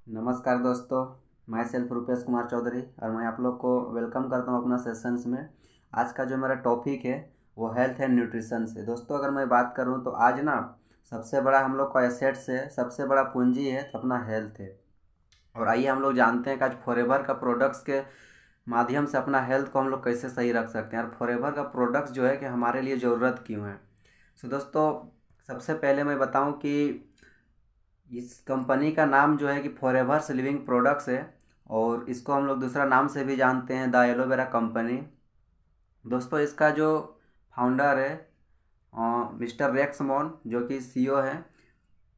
नमस्कार दोस्तों, मैं सेल्फ रूपेश कुमार चौधरी और मैं आप लोग को वेलकम करता हूं अपना सेशंस में। आज का जो मेरा टॉपिक है वो हेल्थ एंड न्यूट्रिशन से। दोस्तों, अगर मैं बात करूं तो आज ना सबसे बड़ा हम लोग का एसेट्स है, सबसे बड़ा पूंजी है तो अपना हेल्थ है। और आइए हम लोग जानते हैं कि आज फॉरएवर का प्रोडक्ट्स के माध्यम से अपना हेल्थ को हम लोग कैसे सही रख सकते हैं और फॉरएवर का प्रोडक्ट्स जो है कि हमारे लिए ज़रूरत क्यों है। सो दोस्तों, सबसे पहले मैं बताऊं कि इस कंपनी का नाम जो है कि फॉरएवर लिविंग प्रोडक्ट्स है और इसको हम लोग दूसरा नाम से भी जानते हैं, द एलोवेरा कंपनी। दोस्तों, इसका जो फाउंडर है मिस्टर रेक्स मॉन, जो कि सीईओ है।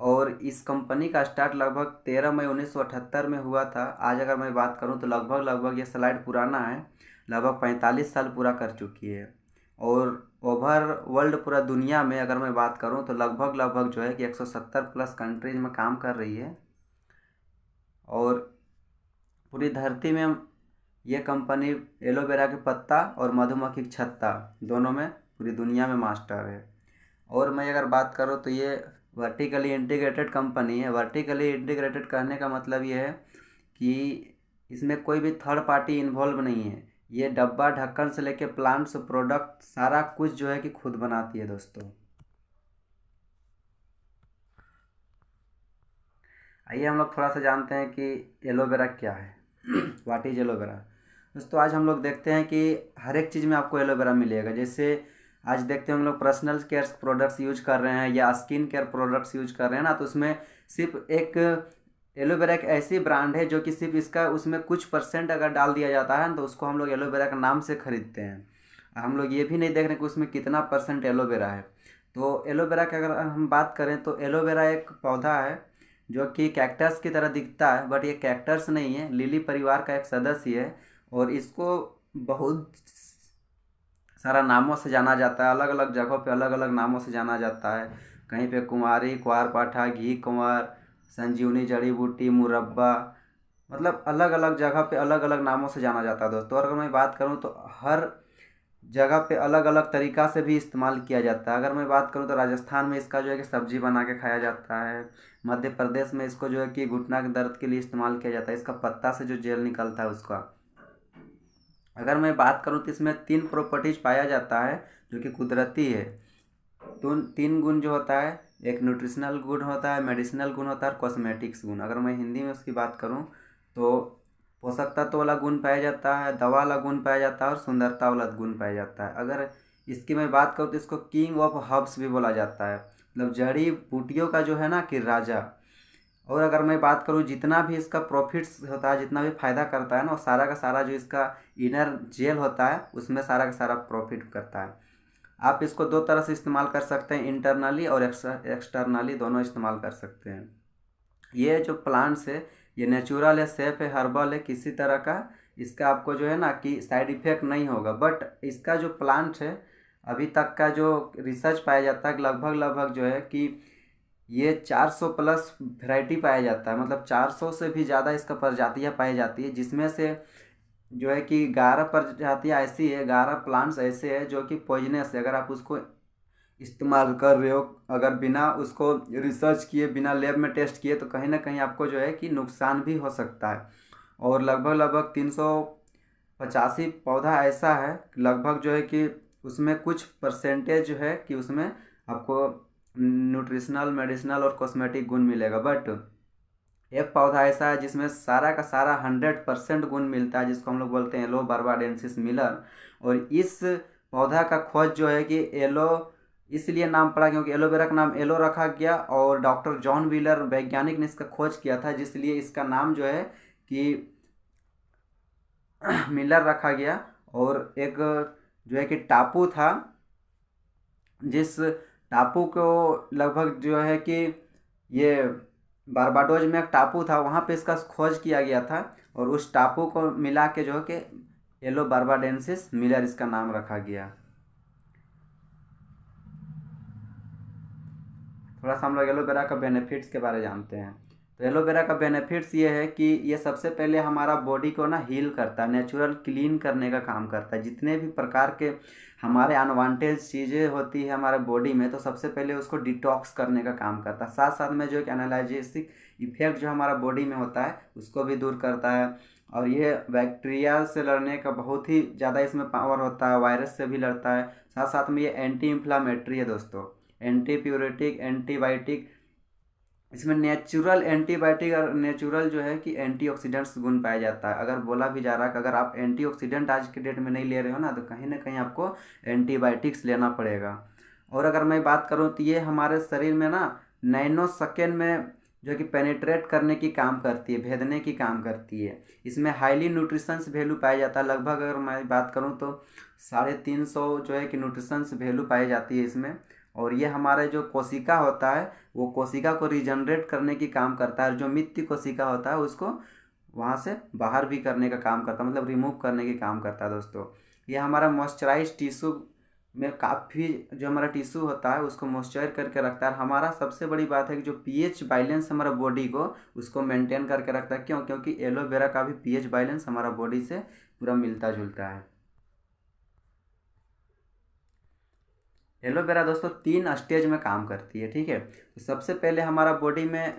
और इस कंपनी का स्टार्ट लगभग 13 मई 1978 में हुआ था। आज अगर मैं बात करूं तो लगभग लगभग ये स्लाइड पुराना है, लगभग 45 साल पूरा कर चुकी है। और ओवर वर्ल्ड पूरा दुनिया में अगर मैं बात करूं तो लगभग लगभग जो है कि 170 प्लस कंट्रीज में काम कर रही है। और पूरी धरती में ये कंपनी एलोवेरा के पत्ता और मधुमक्खी की छत्ता दोनों में पूरी दुनिया में मास्टर है। और मैं अगर बात करूँ तो ये वर्टिकली इंटीग्रेटेड कंपनी है। वर्टिकली इंटीग्रेटेड कहने का मतलब ये है कि इसमें कोई भी थर्ड पार्टी इन्वॉल्व नहीं है। ये डब्बा ढक्कन से लेके प्लांट्स प्रोडक्ट सारा कुछ जो है कि खुद बनाती है। दोस्तों, आइए हम लोग थोड़ा सा जानते हैं कि एलोवेरा क्या है। What is aloe vera. दोस्तों, आज हम लोग देखते हैं कि हर एक चीज़ में आपको एलोवेरा मिलेगा। जैसे आज देखते हैं हम लोग पर्सनल केयर प्रोडक्ट्स यूज कर रहे हैं या स्किन केयर प्रोडक्ट्स यूज कर रहे हैं ना, तो उसमें सिर्फ एक एलोवेरा एक ऐसी ब्रांड है जो कि सिर्फ इसका उसमें कुछ परसेंट अगर डाल दिया जाता है तो उसको हम लोग एलोवेरा के नाम से खरीदते हैं। हम लोग ये भी नहीं देख रहे कि उसमें कितना परसेंट एलोवेरा है। तो एलोवेरा की अगर हम बात करें तो एलोवेरा एक पौधा है जो कि कैक्टस की तरह दिखता है, बट ये कैक्टस नहीं है, लिली परिवार का एक सदस्य है। और इसको बहुत सारा नामों से जाना जाता है, अलग अलग जगहों पे अलग अलग नामों से जाना जाता है। कहीं पे कुंवारी, कुंवारपाठा, घी कुंवर, संजीवनी जड़ी बूटी, मुरब्बा, मतलब अलग अलग जगह पे अलग अलग नामों से जाना जाता है। दोस्तों, और अगर मैं बात करूँ तो हर जगह पे अलग अलग तरीका से भी इस्तेमाल किया जाता है। अगर मैं बात करूँ तो राजस्थान में इसका जो है कि सब्जी बना के खाया जाता है। मध्य प्रदेश में इसको जो है कि घुटना के दर्द के लिए इस्तेमाल किया जाता है, इसका पत्ता से जो जेल निकलता है उसका। अगर मैं बात करूँ तो इसमें 3 प्रॉपर्टीज पाया जाता है जो कि कुदरती है। तो 3 गुण जो होता है, एक न्यूट्रिशनल गुण होता है, मेडिसिनल गुण होता है और कॉस्मेटिक्स गुण। अगर मैं हिंदी में उसकी बात करूँ तो पोषक तत्व वाला गुण पाया जाता है, दवा वाला गुण पाया जाता है और सुंदरता वाला गुण पाया जाता है। अगर इसकी मैं बात करूँ तो इसको किंग ऑफ हर्ब्स भी बोला जाता है, मतलब जड़ी बूटियों का जो है ना कि राजा। और अगर मैं बात करूँ जितना भी इसका प्रॉफिट्स होता है, जितना भी फायदा करता है ना, वो सारा का सारा जो इसका इनर जेल होता है उसमें सारा का सारा प्रॉफिट करता है। आप इसको 2 तरह से इस्तेमाल कर सकते हैं, इंटरनली और एक्सटर्नली, दोनों इस्तेमाल कर सकते हैं। ये जो प्लांट्स है ये नेचुरल है, सेफ है, हर्बल है, किसी तरह का इसका आपको जो है ना कि साइड इफेक्ट नहीं होगा। बट इसका जो प्लांट है अभी तक का जो रिसर्च पाया जाता है लगभग लगभग जो है कि ये 400 प्लस वैरायटी पाया जाता है, मतलब 400 से भी ज़्यादा इसका प्रजातियाँ पाई जाती है, जिसमें से जो है कि 11 प्रजातियाँ ऐसी है, 11 प्लांट्स ऐसे हैं जो कि पॉइजनस है। अगर आप उसको इस्तेमाल कर रहे हो अगर बिना उसको रिसर्च किए, बिना लैब में टेस्ट किए, तो कहीं ना कहीं आपको जो है कि नुकसान भी हो सकता है। और लगभग लगभग 385 पौधा ऐसा है लगभग जो है कि उसमें कुछ परसेंटेज जो है कि उसमें आपको न्यूट्रिशनल, मेडिसिनल और कॉस्मेटिक गुण मिलेगा। बट एक पौधा ऐसा है जिसमें सारा का सारा 100% गुण मिलता है, जिसको हम लोग बोलते हैं एलो बारबाडेंसिस मिलर। और इस पौधा का खोज जो है कि एलो इसलिए नाम पड़ा क्योंकि एलोवेरा का नाम एलो रखा गया और डॉक्टर जॉन व्हीलर वैज्ञानिक ने इसका खोज किया था, जिसलिए इसका नाम जो है कि मिलर रखा गया। और एक जो है कि टापू था, जिस टापू को लगभग जो है कि ये बारबाडोज में एक टापू था, वहाँ पे इसका खोज किया गया था और उस टापू को मिला के जो है कि एलो बारबाडेंसिस मिलर इसका नाम रखा गया। थोड़ा सा हम लोग एलोवेरा का बेनिफिट्स के बारे में जानते हैं। तो एलोवेरा का बेनिफिट्स ये है कि ये सबसे पहले हमारा बॉडी को ना हील करता है, नेचुरल क्लीन करने का काम करता है। जितने भी प्रकार के हमारे अनवांटेड चीज़ें होती है हमारे बॉडी में, तो सबसे पहले उसको डिटॉक्स करने का काम करता है। साथ साथ में जो एक एनाल्जेसिक इफेक्ट जो हमारा बॉडी में होता है उसको भी दूर करता है। और ये बैक्टीरिया से लड़ने का बहुत ही ज़्यादा इसमें पावर होता है, वायरस से भी लड़ता है। साथ साथ में ये एंटी इन्फ्लामेटरी है दोस्तों, एंटी प्यूरिटिक, एंटीबायोटिक, इसमें नेचुरल एंटीबायोटिक और नेचुरल जो है कि एंटीऑक्सीडेंट्स गुण पाया जाता है। अगर बोला भी जा रहा है कि अगर आप एंटीऑक्सीडेंट आज के डेट में नहीं ले रहे हो ना, तो कहीं ना कहीं आपको एंटीबायोटिक्स लेना पड़ेगा। और अगर मैं बात करूँ तो ये हमारे शरीर में ना नैनो सेकेंड में जो कि पेनिट्रेट करने की काम करती है, भेदने की काम करती है। इसमें हाईली न्यूट्रिशंस वैल्यू पाया जाता है। लगभग अगर मैं बात करूँ तो 350 जो है कि न्यूट्रिशंस वैल्यू पाई जाती है इसमें। और ये हमारे जो कोशिका होता है वो कोशिका को रिजनरेट करने की काम करता है। जो मृत्यु कोशिका होता है उसको वहाँ से बाहर भी करने का काम करता है, मतलब रिमूव करने की काम करता है दोस्तों। ये हमारा मॉइस्चराइज टिश्यू में काफ़ी जो हमारा टिश्यू होता है उसको मॉइस्चर करके रखता है। हमारा सबसे बड़ी बात है कि जो पीएच बैलेंस हमारा बॉडी को उसको मेंटेन करके रखता है। क्यों? क्योंकि एलोवेरा का भी पीएच बैलेंस हमारा बॉडी से पूरा मिलता जुलता है। एलोवेरा दोस्तों 3 स्टेज में काम करती है, ठीक है। तो सबसे पहले हमारा बॉडी में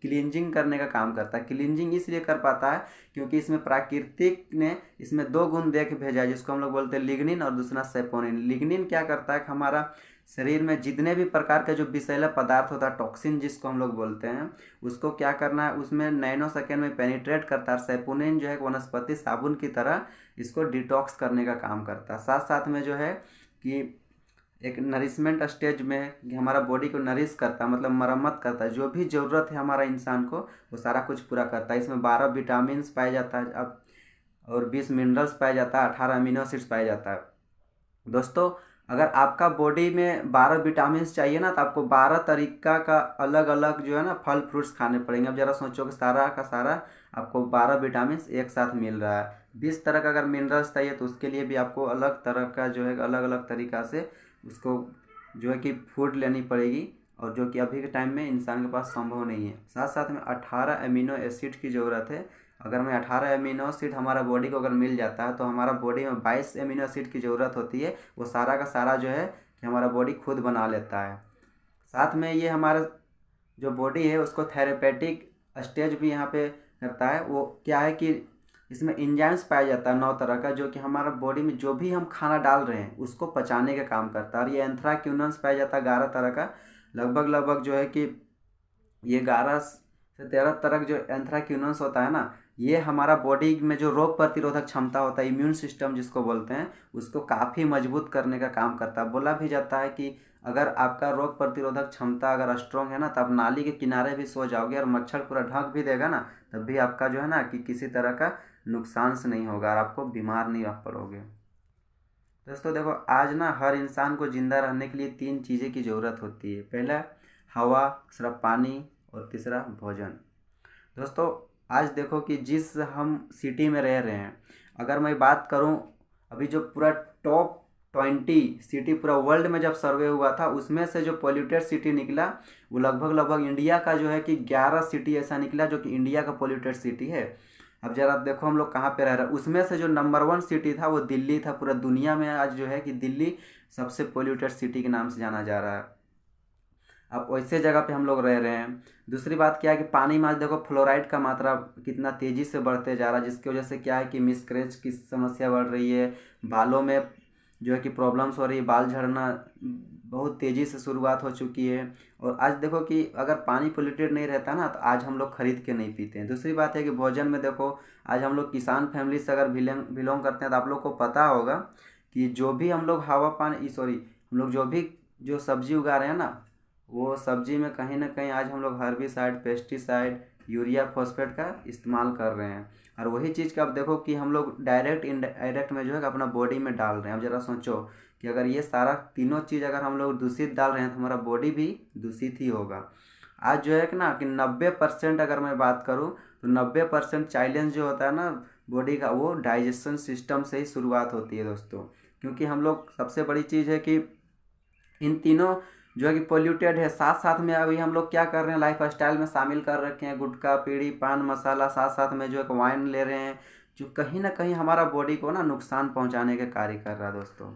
क्लींजिंग करने का काम करता है। क्लींजिंग इसलिए कर पाता है क्योंकि इसमें प्राकृतिक ने इसमें 2 गुण दे के भेजा है, जिसको हम लोग बोलते हैं लिग्निन और दूसरा सेपोनिन। लिग्निन क्या करता है कि हमारा शरीर में जितने भी प्रकार का जो विषैला पदार्थ होता है, टॉक्सिन जिसको हम लोग बोलते हैं, उसको क्या करना है उसमें नैनो सेकेंड में पेनिट्रेट करता है। सेपोनिन जो है वनस्पति साबुन की तरह इसको डिटॉक्स करने का काम करता है। साथ साथ में जो है कि एक नरिशमेंट स्टेज में हमारा बॉडी को नरिश करता है, मतलब मरम्मत करता है। जो भी ज़रूरत है हमारा इंसान को वो सारा कुछ पूरा करता है। इसमें 12 विटामिन पाया जाता है अब, और 20 मिनरल्स पाया जाता है, 18 अमीनो एसिड्स पाया जाता है। दोस्तों अगर आपका बॉडी में 12 विटामिन चाहिए ना, तो आपको 12 तरीका का अलग अलग जो है ना फल फ्रूट्स खाने पड़ेंगे। अब ज़रा सोचो कि सारा का सारा आपको 12 विटामिन एक साथ मिल रहा है। 20 तरह का अगर मिनरल्स चाहिए तो उसके लिए भी आपको अलग तरह का जो है अलग अलग तरीका से उसको जो है कि फूड लेनी पड़ेगी, और जो कि अभी के टाइम में इंसान के पास संभव नहीं है। साथ साथ में 18 अमीनो एसिड की ज़रूरत है। अगर मैं 18 अमीनो एसिड हमारा बॉडी को अगर मिल जाता है तो हमारा बॉडी में 22 अमीनो एसिड की ज़रूरत होती है। वो सारा का सारा जो है कि हमारा बॉडी खुद बना लेता है। साथ में ये हमारा जो बॉडी है उसको थेरेपेटिक स्टेज भी यहाँ पे करता है। वो क्या है कि इसमें इंजाइम्स पाया जाता है 9 तरह का, जो कि हमारा बॉडी में जो भी हम खाना डाल रहे हैं उसको पचाने का काम करता है। और ये एंथ्राक्यूनन्स पाया जाता है 11 तरह का। लगभग जो है कि ये 11 से 13 तरह जो एंथ्राक्यूनन्स होता है ना, ये हमारा बॉडी में जो रोग प्रतिरोधक क्षमता होता है, इम्यून सिस्टम जिसको बोलते हैं, उसको काफ़ी मजबूत करने का काम करता है। बोला भी जाता है कि अगर आपका रोग प्रतिरोधक क्षमता अगर स्ट्रॉन्ग है ना, तो आप नाली के किनारे भी सो जाओगे और मच्छर पूरा ढक भी देगा ना, तब भी आपका जो है ना कि किसी तरह का नुकसान से नहीं होगा और आपको बीमार नहीं आप पड़ोगे। दोस्तों देखो, आज ना हर इंसान को ज़िंदा रहने के लिए 3 चीज़ें की ज़रूरत होती है। पहला हवा, दूसरा पानी और तीसरा भोजन। दोस्तों आज देखो कि जिस हम सिटी में रह रहे हैं, अगर मैं बात करूं अभी जो पूरा टॉप 20 सिटी पूरा वर्ल्ड में जब सर्वे हुआ था, उसमें से जो पोल्यूटेड सिटी निकला वो लगभग इंडिया का जो है कि 11 सिटी ऐसा निकला जो कि इंडिया का पोल्यूटेड सिटी है। अब जरा देखो हम लोग कहाँ पे रह रहे हैं। उसमें से जो नंबर 1 सिटी था वो दिल्ली था। पूरा दुनिया में आज जो है कि दिल्ली सबसे पोल्यूटेड सिटी के नाम से जाना जा रहा है। अब वैसे जगह पे हम लोग रह रहे हैं। दूसरी बात क्या है कि पानी में आज देखो फ्लोराइड का मात्रा कितना तेज़ी से बढ़ते जा रहा है, जिसकी वजह से क्या है कि मिसकैरेज की समस्या बढ़ रही है। बालों में जो है कि प्रॉब्लम्स हो रही है, बाल झड़ना बहुत तेज़ी से शुरुआत हो चुकी है। और आज देखो कि अगर पानी पोल्यूटेड नहीं रहता ना, तो आज हम लोग खरीद के नहीं पीते हैं। दूसरी बात है कि भोजन में देखो, आज हम लोग किसान फैमिली से अगर बिलोंग करते हैं तो आप लोग को पता होगा कि जो भी हम लोग हम लोग जो भी जो सब्जी उगा रहे हैं ना, वो सब्जी में कहीं ना कहीं आज हम लोग हर्बिसाइड, पेस्टिसाइड, यूरिया, फॉस्फेट का इस्तेमाल कर रहे हैं। और वही चीज़ का अब देखो कि हम लोग डायरेक्ट इनडायरेक्ट में जो है अपना बॉडी में डाल रहे हैं। अब ज़रा सोचो कि अगर ये सारा तीनों चीज़ अगर हम लोग दूषित डाल रहे हैं तो हमारा बॉडी भी दूषित ही होगा। आज जो है कि ना कि 90% अगर मैं बात करूँ तो 90% चैलेंज जो होता है ना बॉडी का, वो डाइजेशन सिस्टम से ही शुरुआत होती है दोस्तों। क्योंकि हम लोग सबसे बड़ी चीज़ है कि इन तीनों जो है कि पोल्यूटेड है। साथ साथ में अभी हम लोग क्या कर रहे हैं, लाइफ स्टाइल में शामिल कर रखे हैं गुटखा, बीड़ी, पान मसाला, साथ साथ में जो है वाइन ले रहे हैं, जो कहीं ना कहीं हमारा बॉडी को ना नुकसान पहुंचाने के कार्य कर रहा है दोस्तों।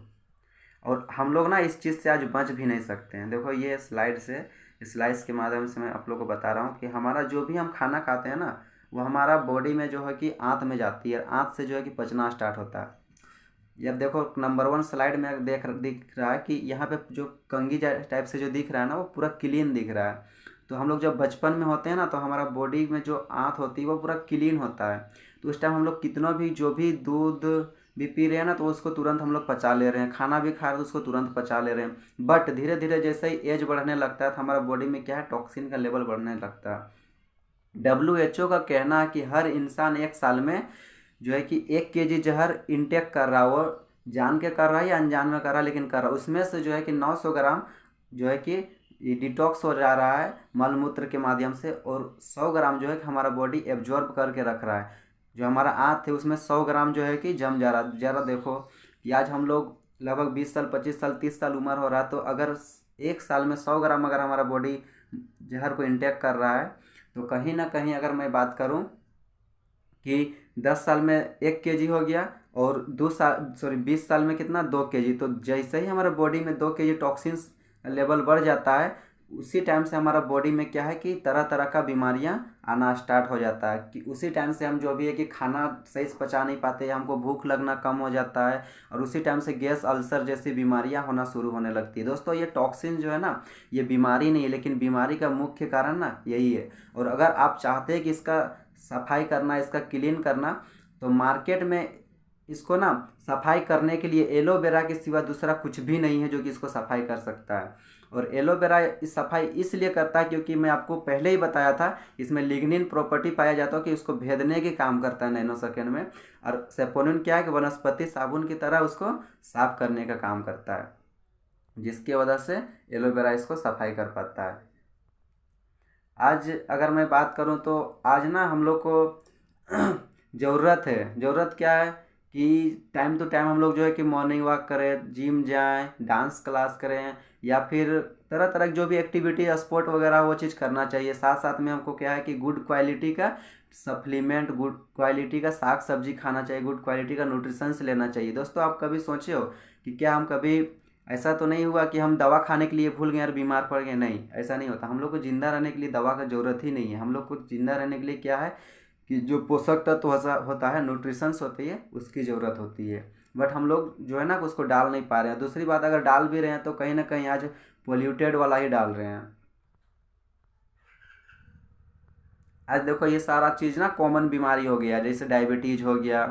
और हम लोग ना इस चीज़ से आज बच भी नहीं सकते हैं। देखो ये स्लाइड से, स्लाइड्स के माध्यम से मैं आप लोग को बता रहा हूँ कि हमारा जो भी हम खाना खाते हैं ना, वो हमारा बॉडी में जो है कि आंत में जाती है, आंत से जो है कि पचना स्टार्ट होता है। ये अब देखो नंबर 1 स्लाइड में दिख रहा है कि यहाँ पे जो कंगी टाइप से जो दिख रहा है ना, वो पूरा क्लीन दिख रहा है। तो हम लोग जब बचपन में होते हैं ना, तो हमारा बॉडी में जो आंत होती है वो पूरा क्लीन होता है। तो उस टाइम हम लोग कितना भी जो भी दूध भी पी रहे हैं ना, तो उसको तुरंत हम लोग पचा ले रहे हैं, खाना भी खा रहे हैं तो उसको तुरंत पचा ले रहे हैं। बट धीरे धीरे जैसे ही एज बढ़ने लगता है तो हमारा बॉडी में क्या है, टॉक्सिन का लेवल बढ़ने लगता है। WHO का कहना है कि हर इंसान 1 साल में जो है कि 1 kg जहर इंटेक कर रहा है। वो जान के कर रहा है या अनजान में कर रहा है, लेकिन कर रहा है। उसमें से जो है कि 900 ग्राम जो है कि डिटॉक्स हो जा रहा है मलमूत्र के माध्यम से, और 100 ग्राम जो है कि हमारा बॉडी एब्जॉर्ब करके रख रहा है। जो हमारा आंत है उसमें 100 ग्राम जो है कि जम जा रहा है। ज़रा देखो कि आज हम लोग लगभग 20 साल, 25 साल, 30 साल उम्र हो रहा है, तो अगर 1 साल में 100 ग्राम अगर हमारा बॉडी जहर को इंटेक कर रहा है, तो कहीं ना कहीं अगर मैं बात करूं कि 10 साल में 1 kg हो गया, और 20 साल में कितना, 2 kg। तो जैसे ही हमारे बॉडी में 2 kg टॉक्सिन्स लेवल बढ़ जाता है, उसी टाइम से हमारा बॉडी में क्या है कि तरह तरह का बीमारियां आना स्टार्ट हो जाता है। कि उसी टाइम से हम जो भी है कि खाना सही से पचा नहीं पाते, हमको भूख लगना कम हो जाता है, और उसी टाइम से गैस, अल्सर जैसी बीमारियां होना शुरू होने लगती है। दोस्तों ये टॉक्सिन जो है ना, ये बीमारी नहीं है, लेकिन बीमारी का मुख्य कारण ना यही है। और अगर आप चाहते हैं कि इसका सफाई करना, इसका क्लीन करना, तो मार्केट में इसको ना सफाई करने के लिए एलोवेरा के सिवा दूसरा कुछ भी नहीं है जो कि इसको सफाई कर सकता है। और एलोवेरा इस सफाई इसलिए करता है क्योंकि मैं आपको पहले ही बताया था, इसमें लिग्निन प्रॉपर्टी पाया जाता है कि उसको भेदने के काम करता है नैनो सेकेंड में। और सेपोनिन क्या है कि वनस्पति साबुन की तरह उसको साफ करने का काम करता है, जिसकी वजह से एलोवेरा इसको सफाई कर पाता है। आज अगर मैं बात करूं तो आज ना हम लोग को ज़रूरत क्या है कि टाइम टू टाइम हम लोग जो है कि मॉर्निंग वॉक करें, जिम जाएं, डांस क्लास करें, या फिर तरह तरह की जो भी एक्टिविटी, स्पोर्ट वगैरह वो चीज़ करना चाहिए। साथ साथ में हमको क्या है कि गुड क्वालिटी का सप्लीमेंट, गुड क्वालिटी का साग सब्जी खाना चाहिए, गुड क्वालिटी का न्यूट्रिशंस लेना चाहिए। दोस्तों आप कभी सोचे हो कि क्या हम कभी ऐसा तो नहीं हुआ कि हम दवा खाने के लिए भूल गए और बीमार पड़ गए? नहीं, ऐसा नहीं होता। हम लोग को ज़िंदा रहने के लिए दवा का ज़रूरत ही नहीं है। हम लोग को ज़िंदा रहने के लिए क्या है कि जो पोषक तत्व होता है, न्यूट्रिशंस होती है, उसकी ज़रूरत होती है। बट हम लोग जो है ना उसको डाल नहीं पा रहे हैं। दूसरी बात, अगर डाल भी रहे हैं तो कहीं ना कहीं आज पोल्यूटेड वाला ही डाल रहे हैं। आज देखो ये सारा चीज़ ना कॉमन बीमारी हो गया, जैसे डायबिटीज़ हो गया,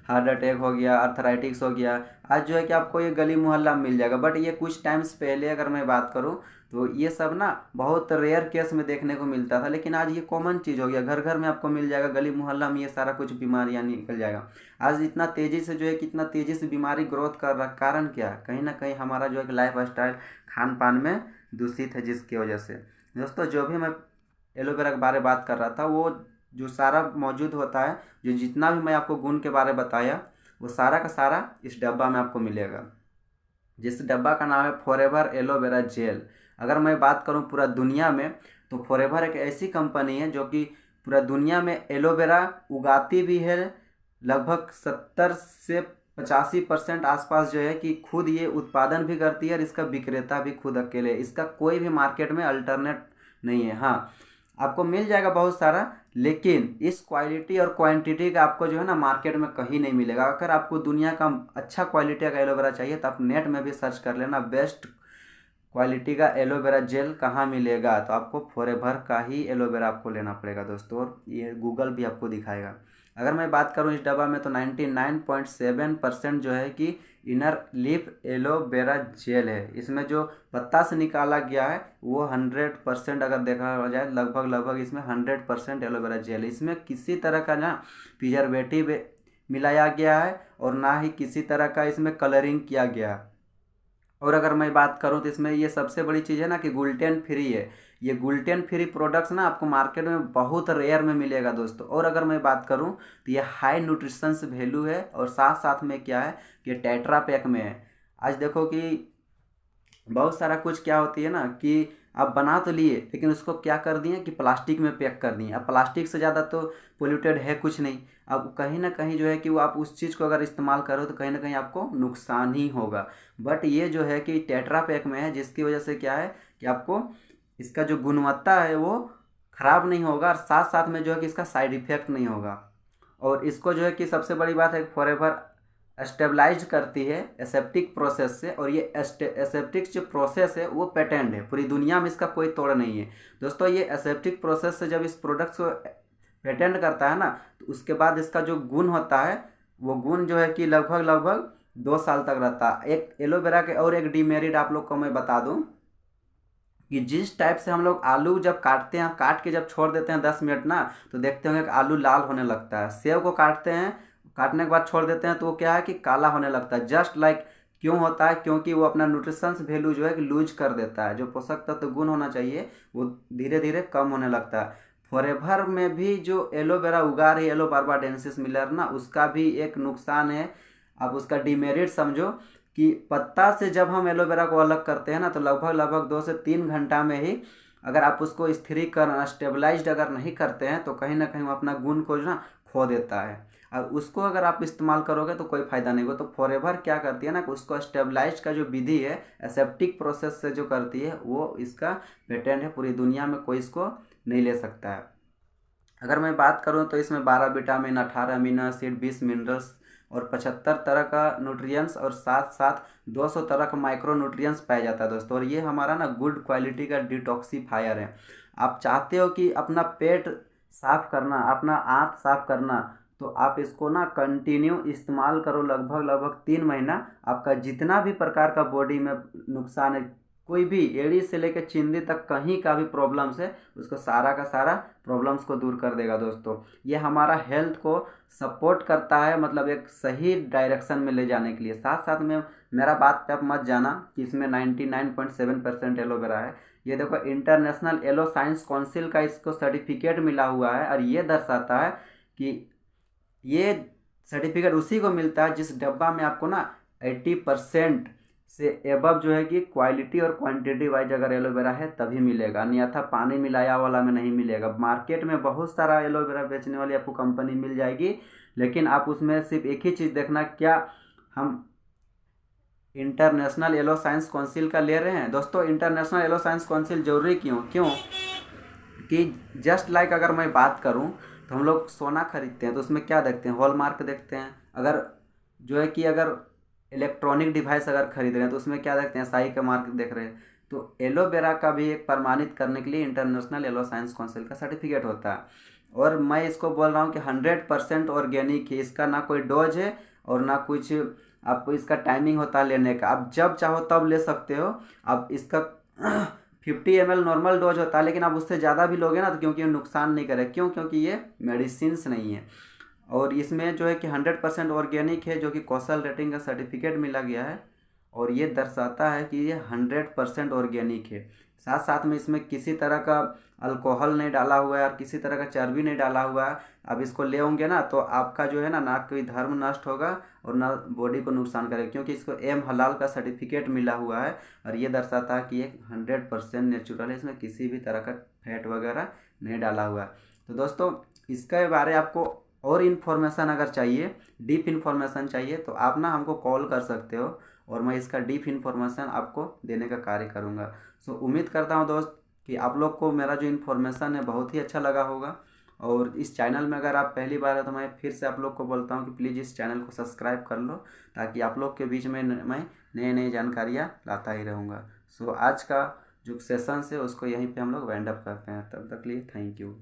हार्ट अटैक हो गया, अर्थराइटिक्स हो गया। आज जो है कि आपको ये गली मोहल्ला में मिल जाएगा। बट ये कुछ टाइम्स पहले अगर मैं बात करूँ तो ये सब ना बहुत रेयर केस में देखने को मिलता था, लेकिन आज ये कॉमन चीज़ हो गया। घर घर में आपको मिल जाएगा, गली मोहल्ला में ये सारा कुछ बीमारियाँ निकल जाएगा। आज इतना तेज़ी से जो है कि इतना तेज़ी से बीमारी ग्रोथ कर रहा है, कारण क्या है? कहीं ना कहीं हमारा जो है कि लाइफ स्टाइल, खान पान में दूषित है, जिसकी वजह से। दोस्तों जो भी मैं एलोवेरा के बारे में बात कर रहा था, वो जो सारा मौजूद होता है, जो जितना भी मैं आपको गुण के बारे में बताया, वो सारा का सारा इस डब्बा में आपको मिलेगा, जिस डब्बा का नाम है फॉरएवर एलोवेरा जेल। अगर मैं बात करूं पूरा दुनिया में, तो फॉरएवर एक ऐसी कंपनी है जो कि पूरा दुनिया में एलोवेरा उगाती भी है। लगभग 70 से 85% आसपास जो है कि खुद ये उत्पादन भी करती है, और इसका विक्रेता भी खुद अकेले। इसका कोई भी मार्केट में अल्टरनेट नहीं है। हाँ, आपको मिल जाएगा बहुत सारा, लेकिन इस क्वालिटी और क्वांटिटी का आपको जो है ना मार्केट में कहीं नहीं मिलेगा। अगर आपको दुनिया का अच्छा क्वालिटी का एलोवेरा चाहिए तो आप नेट में भी सर्च कर लेना, बेस्ट क्वालिटी का एलोवेरा जेल कहाँ मिलेगा, तो आपको फॉरएवर का ही एलोवेरा आपको लेना पड़ेगा दोस्तों। और ये गूगल भी आपको दिखाएगा। अगर मैं बात करूँ इस डब्बा में, तो 99.7% जो है कि इनर लीफ एलोवेरा जेल है। इसमें जो पत्ता से निकाला गया है वो 100%, अगर देखा जाए लगभग इसमें 100% एलोवेरा जेल है। इसमें किसी तरह का ना प्रिजर्वेटिव मिलाया गया है, और ना ही किसी तरह का इसमें कलरिंग किया गया है। और अगर मैं बात करूं तो इसमें ये सबसे बड़ी चीज़ है ना कि ग्लूटेन फ्री है। ये ग्लूटेन फ्री प्रोडक्ट्स ना आपको मार्केट में बहुत रेयर में मिलेगा दोस्तों। और अगर मैं बात करूं तो ये हाई न्यूट्रिशंस वैल्यू है, और साथ साथ में क्या है कि टेट्रा पैक में है। आज देखो कि बहुत सारा कुछ क्या होती है ना कि आप बना तो लिए लेकिन उसको क्या कर दिए कि प्लास्टिक में पैक कर दिए। अब प्लास्टिक से ज़्यादा तो पोल्यूटेड है कुछ नहीं। अब कहीं ना कहीं जो है कि वो आप उस चीज़ को अगर इस्तेमाल करो तो कहीं ना कहीं आपको नुकसान ही होगा। बट ये जो है कि टेट्रा पैक में है, जिसकी वजह से क्या है कि आपको इसका जो गुणवत्ता है वो ख़राब नहीं होगा और साथ साथ में जो है कि इसका साइड इफेक्ट नहीं होगा। और इसको जो है कि सबसे बड़ी बात है फॉरएवर स्टेबलाइज करती है एसेप्टिक प्रोसेस से। और ये एसेप्टिक जो प्रोसेस है वो पेटेंट है, पूरी दुनिया में इसका कोई तोड़ नहीं है दोस्तों। ये एसेप्टिक प्रोसेस से जब इस प्रोडक्ट्स को पेटेंट करता है ना तो उसके बाद इसका जो गुण होता है वो गुण जो है कि लगभग लगभग 2 साल तक रहता है। एक एलोवेरा के और एक डीमेरिट आप लोग को मैं बता दूं कि जिस टाइप से हम लोग आलू जब काटते हैं, काट के जब छोड़ देते हैं 10 मिनट ना तो देखते होंगे कि आलू लाल होने लगता है। सेव को काटते हैं, काटने के बाद छोड़ देते हैं तो वो क्या है कि काला होने लगता है। जस्ट लाइक क्यों होता है? क्योंकि वो अपना न्यूट्रिशंस वैल्यू जो है कि लूज कर देता है। जो पोषक तत्व गुण होना चाहिए वो धीरे धीरे कम होने लगता है। फॉरेवर में भी जो एलोवेरा उगा रही है एलो बार्बाडेंसिस मिलर ना, उसका भी एक नुकसान है। आप उसका डिमेरिट समझो कि पत्ता से जब हम एलोवेरा को अलग करते हैं ना तो लगभग लगभग 2 से 3 घंटा में ही अगर आप उसको स्थिरीकरण स्टेबलाइज्ड अगर नहीं करते हैं तो कहीं ना कहीं वो अपना गुण को जो ना खो देता है। और उसको अगर आप इस्तेमाल करोगे तो कोई फ़ायदा नहीं होगा। तो फॉरएवर क्या करती है ना कि उसको स्टेबलाइज का जो विधि है एसेप्टिक प्रोसेस से जो करती है वो इसका पेटेंट है, पूरी दुनिया में कोई इसको नहीं ले सकता है। अगर मैं बात करूँ तो इसमें 12 विटामिन, 18 अमीनो एसिड, 20 मिनरल्स और 75 तरह का न्यूट्रिएंट्स और साथ साथ 200 तरह का माइक्रो न्यूट्रिएंट्स पाया जाता है दोस्तों। और ये हमारा ना गुड क्वालिटी का डिटॉक्सीफायर है। आप चाहते हो कि अपना पेट साफ करना, अपना आंत साफ करना, तो आप इसको ना कंटिन्यू इस्तेमाल करो लगभग लगभग 3 महीना। आपका जितना भी प्रकार का बॉडी में नुकसान है, कोई भी एड़ी से लेकर चिंदी तक कहीं का भी प्रॉब्लम्स है उसको सारा का सारा प्रॉब्लम्स को दूर कर देगा दोस्तों। ये हमारा हेल्थ को सपोर्ट करता है, मतलब एक सही डायरेक्शन में ले जाने के लिए। साथ साथ में मेरा बात पे आप मत जाना कि इसमें 99.7% एलोवेरा है। ये देखो इंटरनेशनल एलो साइंस काउंसिल का इसको सर्टिफिकेट मिला हुआ है। और ये दर्शाता है कि ये सर्टिफिकेट उसी को मिलता है जिस डब्बा में आपको ना 80% से एबव जो है कि क्वालिटी और क्वांटिटी वाइज अगर एलोवेरा है तभी मिलेगा, अन्यथा पानी मिलाया वाला में नहीं मिलेगा। मार्केट में बहुत सारा एलोवेरा बेचने वाली आपको कंपनी मिल जाएगी, लेकिन आप उसमें सिर्फ एक ही चीज़ देखना, क्या हम इंटरनेशनल एलो साइंस काउंसिल का ले रहे हैं। दोस्तों इंटरनेशनल एलो साइंस काउंसिल जरूरी क्यों क्यों कि जस्ट लाइक अगर मैं बात करूं तो हम लोग सोना खरीदते हैं तो उसमें क्या देखते हैं, हॉलमार्क देखते हैं। अगर जो है कि अगर इलेक्ट्रॉनिक डिवाइस अगर खरीद रहे हैं तो उसमें क्या देखते हैं, SI का मार्क देख रहे हैं। तो एलोवेरा का भी एक प्रमाणित करने के लिए इंटरनेशनल एलो साइंस काउंसिल का सर्टिफिकेट होता है। और मैं इसको बोल रहा हूँ कि 100% ऑर्गेनिक है। इसका ना कोई डोज है और ना कुछ आपको इसका टाइमिंग होता है लेने का। आप जब चाहो तब ले सकते हो। अब इसका 50 ml नॉर्मल डोज होता है, लेकिन आप उससे ज़्यादा भी लोगे ना तो क्योंकि ये नुकसान नहीं करे, क्यों? क्योंकि ये मेडिसिन्स नहीं है। और इसमें जो है कि 100% ऑर्गेनिक है, जो कि कौशल रेटिंग का सर्टिफिकेट मिला गया है। और ये दर्शाता है कि ये 100% ऑर्गेनिक है। साथ साथ में इसमें किसी तरह का अल्कोहल नहीं डाला हुआ है और किसी तरह का चर्बी नहीं डाला हुआ है। अब इसको ले होंगे ना तो आपका जो है ना कोई धर्म नष्ट होगा और ना बॉडी को नुकसान करेगा, क्योंकि इसको एम हलाल का सर्टिफिकेट मिला हुआ है। और ये दर्शाता है कि ये 100% नेचुरल है, इसमें किसी भी तरह का फैट वगैरह नहीं डाला हुआ है। तो दोस्तों इसके बारे आपको और इन्फॉर्मेशन अगर चाहिए, डीप इन्फॉर्मेशन चाहिए, तो आप ना हमको कॉल कर सकते हो और मैं इसका डीप इन्फॉर्मेशन आपको देने का कार्य करूँगा। सो उम्मीद करता हूँ दोस्त कि आप लोग को मेरा जो इन्फॉर्मेशन है बहुत ही अच्छा लगा होगा। और इस चैनल में अगर आप पहली बार है तो मैं फिर से आप लोग को बोलता हूँ कि प्लीज़ इस चैनल को सब्सक्राइब कर लो, ताकि आप लोग के बीच में मैं नई नई जानकारियाँ लाता ही रहूँगा। सो आज का जो सेशन है उसको यहीं पे हम लोग वाइंड अप करते हैं। तब तक लिए थैंक यू।